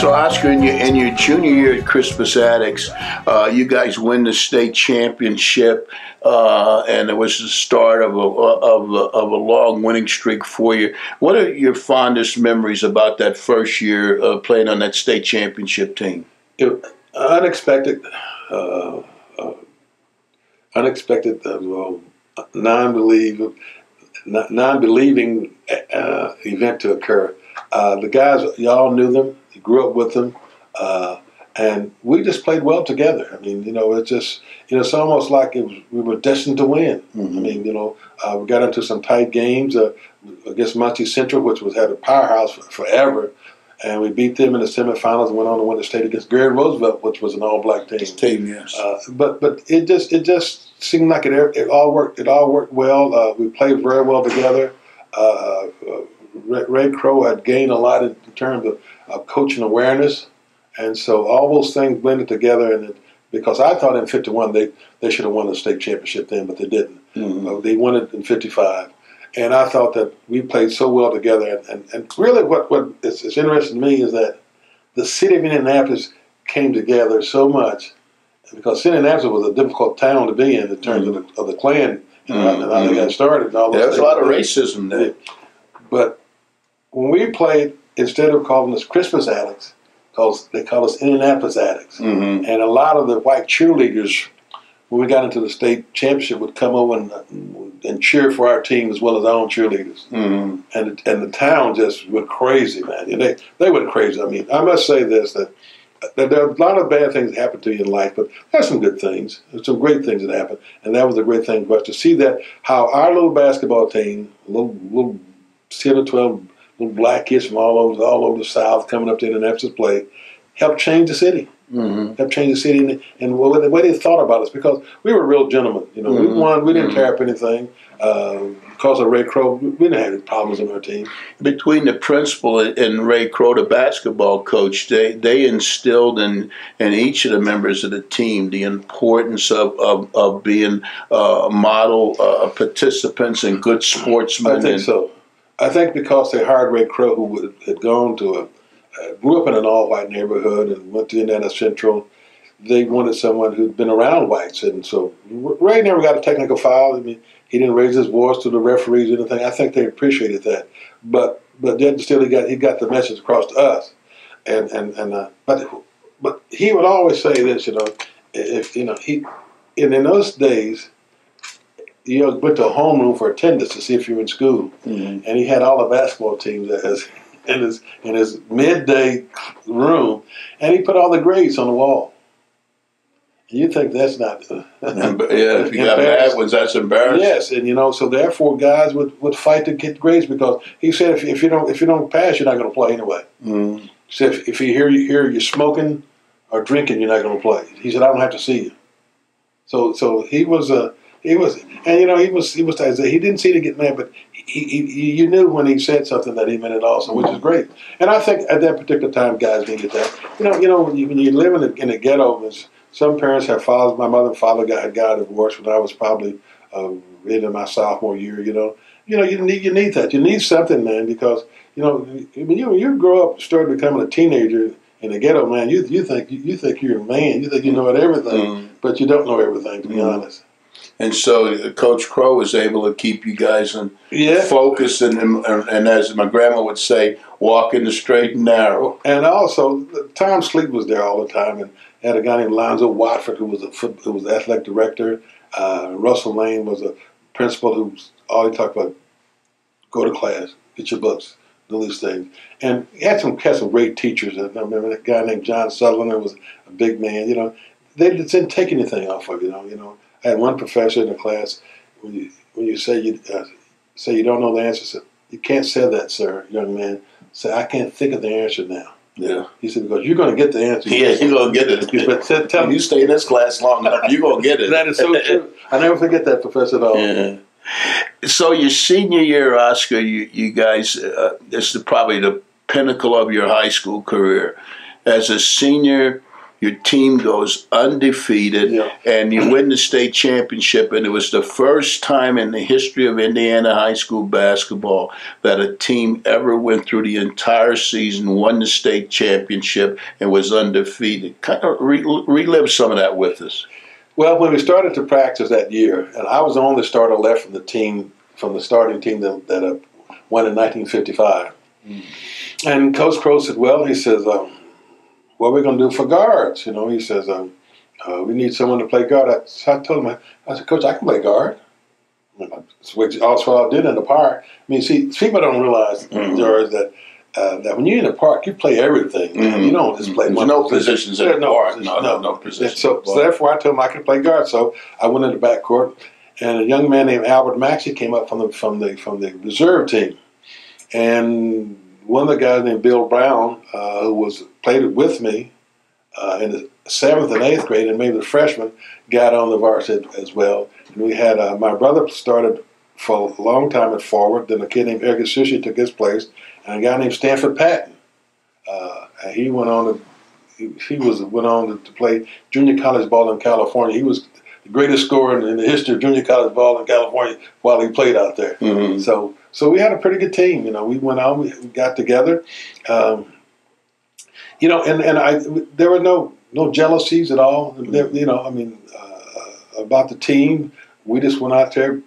So Oscar, in your junior year at Crispus Attucks, you guys win the state championship, and it was the start of a long winning streak for you. What are your fondest memories about that first year playing on that state championship team? Unexpected, non-believing event to occur. The guys, y'all knew them, you grew up with them, and we just played well together. I mean, it's just, it's almost like we were destined to win. Mm-hmm. I mean, we got into some tight games against Muncie Central, which had a powerhouse forever, and we beat them in the semifinals and went on to win the state against Gary Roosevelt, which was an all-black team. Yes. But it just seemed like it all worked. It all worked well. We played very well together. Ray Crow had gained a lot in terms of coaching awareness, and so all those things blended together. And because I thought in '51 they should have won the state championship then, but they didn't. Mm-hmm. They won it in '55, and I thought that we played so well together. And really, what is interesting to me is that the city of Indianapolis came together so much, because Indianapolis was a difficult town to be in terms of the Klan and how they got started. And all those There's a lot of racism there. But when we played, instead of calling us Crispus Attucks, they called us Indianapolis Attucks. Mm-hmm. And a lot of the white cheerleaders, when we got into the state championship, would come over and cheer for our team as well as our own cheerleaders. Mm-hmm. And the town just went crazy, man. And they went crazy. I mean, I must say this, that there are a lot of bad things that happen to you in life, but there's some good things. There's some great things that happen. And that was a great thing for us to see that how our little basketball team, little 10 or 12 little black kids from all over the South coming up to Indianapolis to play, helped change the city. Mm-hmm. Helped change the city, and the way they thought about us, because we were real gentlemen. We won. We didn't tear up anything. Because of Ray Crow, we didn't have any problems on our team. Between the principal and Ray Crow, the basketball coach, they instilled in each of the members of the team the importance of being model participants and good sportsmen. I think so. I think because they hired Ray Crow, who had gone to grew up in an all-white neighborhood and went to Indiana Central, they wanted someone who'd been around whites. And so Ray never got a technical foul. I mean, he didn't raise his voice to the referees or anything. I think they appreciated that. But then still he got the message across to us. But he would always say this, in those days, you went to a homeroom for attendance to see if you were in school. Mm-hmm. And he had all the basketball teams in his midday room, and he put all the grades on the wall. You think that's not if you got bad ones, that's embarrassing. Yes, and so therefore guys would fight to get grades, because he said if you don't pass, you're not going to play anyway. Mm-hmm. He said if you hear you smoking or drinking, you're not going to play. He said I don't have to see you. So he was he didn't seem to get mad, but you knew when he said something that he meant it also, which is great. And I think at that particular time, guys needed that. When you live in a ghetto, some parents have fathers. My mother and father got divorced when I was probably in my sophomore year. You need that. You need something, man, because when you grow up, start becoming a teenager in the ghetto, man, you think you're a man. You think you know everything, but you don't know everything, to be honest. And so Coach Crow was able to keep you guys focused and as my grandma would say, walking the straight and narrow. And also, Tom Sleep was there all the time, and had a guy named Lonzo Watford who was the athletic director. Russell Lane was a principal who all he talked about: go to class, get your books, do these things. And he had some great teachers. I remember a guy named John Sutherland who was a big man. They didn't take anything off of you. I had one professor in the class, when you say you don't know the answer, said, "You can't say that, sir, young man." Say, "I can't think of the answer now." Yeah. He said, "Because you're going to get the answer." Yeah, you're going to get it. But tell me, you stay in this class long enough, you're going to get it. That is so true. I never forget that, Professor, at all. Yeah. So your senior year, Oscar, you guys, this is probably the pinnacle of your high school career. As a senior, your team goes undefeated, and you win the state championship. And it was the first time in the history of Indiana high school basketball that a team ever went through the entire season, won the state championship, and was undefeated. Kind of relive some of that with us. Well, when we started to practice that year, and I was the only starter left from the team, from the starting team that won in 1955. And Coach Crow said, well, he says, what are we going to do for guards? You know, he says, we need someone to play guard. I told him, I said, Coach, I can play guard. Which also I did in the park. I mean, see, people don't realize, George, that when you're in the park, you play everything. You don't just play one position. Positions in the park. No positions. So therefore, I told him I could play guard. So I went in the backcourt, and a young man named Albert Maxey came up from the reserve team, and one of the guys named Bill Brown, who played with me in the 7th and 8th grade, and maybe the freshman, got on the varsity as well. And we had my brother started for a long time at forward. Then a kid named Eric Sushi took his place, and a guy named Stanford Patton. He went on to play junior college ball in California. He was the greatest scorer in the history of junior college ball in California while he played out there. So we had a pretty good team. You know, we went on, we got together. You know, and there were no jealousies at all. You know, I mean, about the team, we just went out there.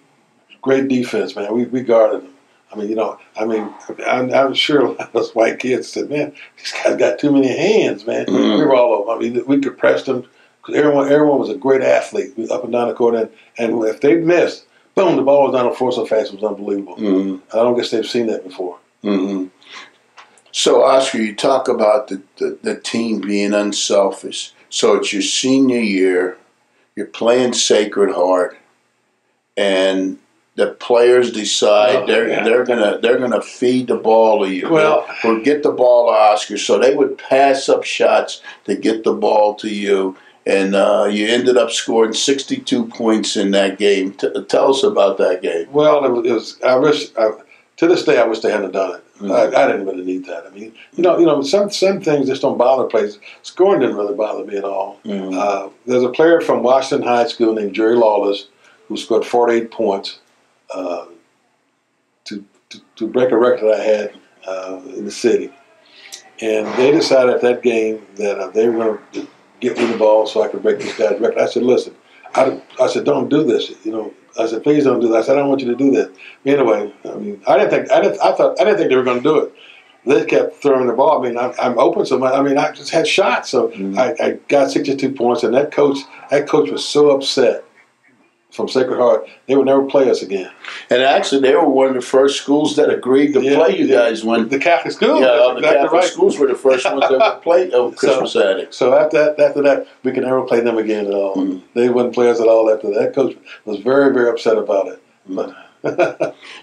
Great defense, man. We guarded them. I mean, you know, I'm sure a lot of those white kids said, man, these guys got too many hands, man. We were all over. I mean, we could press them. Everyone was a great athlete up and down the court. And if they missed, boom, the ball was down the floor so fast it was unbelievable. I don't guess they've seen that before. So, Oscar, you talk about the team being unselfish. So it's your senior year. You're playing Sacred Heart. And the players decide they're gonna feed the ball to you, or get the ball to Oscar. So they would pass up shots to get the ball to you, and you ended up scoring 62 points in that game. Tell us about that game. Well, it was. To this day, I wish they hadn't done it. I didn't really need that. I mean, you know, some things just don't bother players. Scoring didn't really bother me at all. There's a player from Washington High School named Jerry Lawless who scored 48 points. To break a record that I had in the city, and they decided at that game that they were going to get me the ball so I could break this guy's record. I said, "Listen, I said, don't do this. You know, I said, please don't do that. I said, I don't want you to do that." Anyway, I mean, I didn't think they were going to do it. They kept throwing the ball. I mean, I'm open so much. I mean, I just had shots, so I got 62 points, and that coach was so upset. From Sacred Heart, they would never play us again. And actually, they were one of the first schools that agreed to play you guys when the Catholic schools. Yeah, the Catholic schools were the first ones that ever played Crispus Attucks. So after that, we could never play them again at all. They wouldn't play us at all after that. Coach was very, very upset about it. But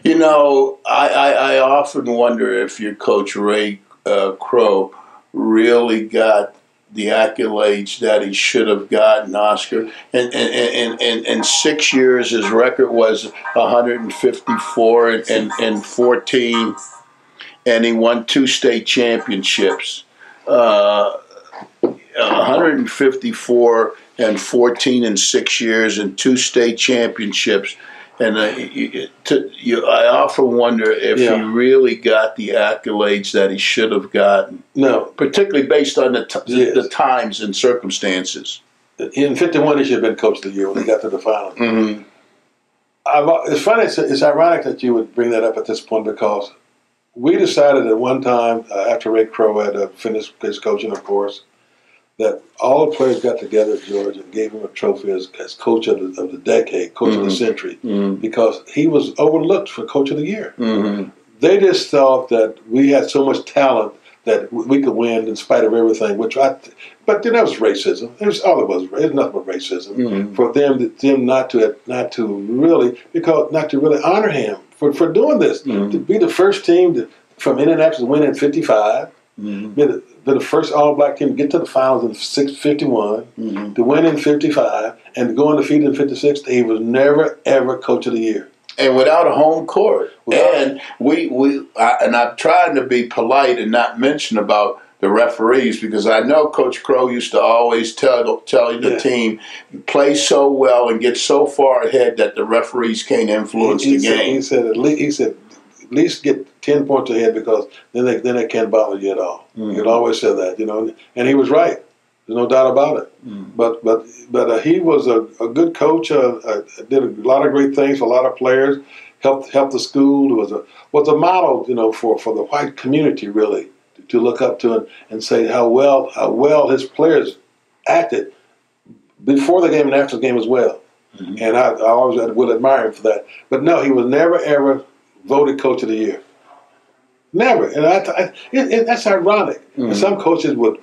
you know, I often wonder if your coach Ray Crow really got the accolades that he should have gotten, Oscar. And in 6 years, his record was 154 and 14, and he won 2 state championships. 154 and 14 in 6 years and 2 state championships. And I often wonder if he really got the accolades that he should have gotten. No. Particularly based on the times and circumstances. In 51, he should have been coach of the year when they got to the final. It's funny, it's ironic that you would bring that up at this point, because we decided at one time, after Ray Crow had finished his coaching, of course, that all the players got together, George, and gave him a trophy as coach of the decade, coach of the century, because he was overlooked for coach of the year. They just thought that we had so much talent that we could win in spite of everything. But that was racism. It was all it was. It was nothing but racism for them not to really honor him for doing this, to be the first team from Indianapolis to win in '55. Been the first all-black team to get to the finals in 51, to win in 55, and to go undefeated in 56. He was never, ever coach of the year. And without a home court. And I'm trying to be polite and not mention about the referees, because I know Coach Crow used to always tell the team, play so well and get so far ahead that the referees can't influence the game. He said at least get 10 points ahead, because then they can't bother you at all. He had always said that, and he was right. There's no doubt about it. But he was a good coach. Did a lot of great things for a lot of players. Helped the school. Was a model, for the white community, really, to look up to and say how well his players acted before the game and after the game as well. And I always will admire him for that. But no, he was never ever voted Coach of the Year. Never. And that's ironic. And some coaches would.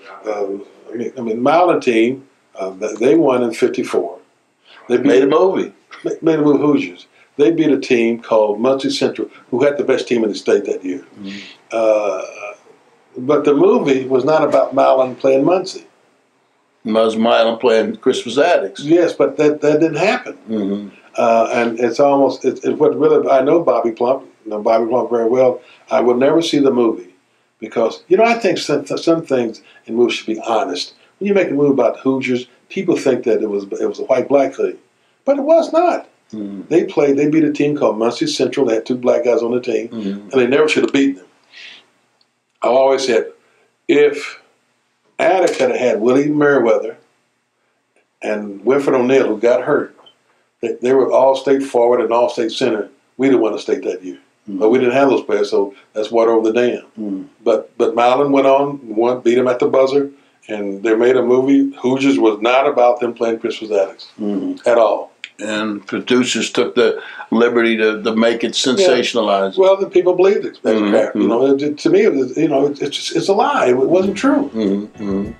Milan team, they won in '54. They made a movie. Made a movie, Hoosiers. They beat a team called Muncie Central, who had the best team in the state that year. But the movie was not about Milan playing Muncie. It was Milan playing Crispus Attucks. Yes, but that didn't happen. And it's almost it's what really I know Bobby Plump. Bobby Plump very well. I will never see the movie. Because, I think some things in movies should be honest. When you make a movie about Hoosiers, people think that it was a white-black thing. But it was not. They beat a team called Muncie Central. They had 2 black guys on the team, and they never should have beaten them. I always said, if Attucks had Willie Merriweather and Winfred O'Neill, who got hurt, they were all-state forward and all-state center, we'd have won the state that year. But we didn't have those players, so that's water over the dam. But Milan went on, beat him at the buzzer, and they made a movie. Hoosiers was not about them playing Crispus Attucks at all. And producers took the liberty to make it sensationalized. Well, the people believed it. To me, it's a lie. It wasn't true.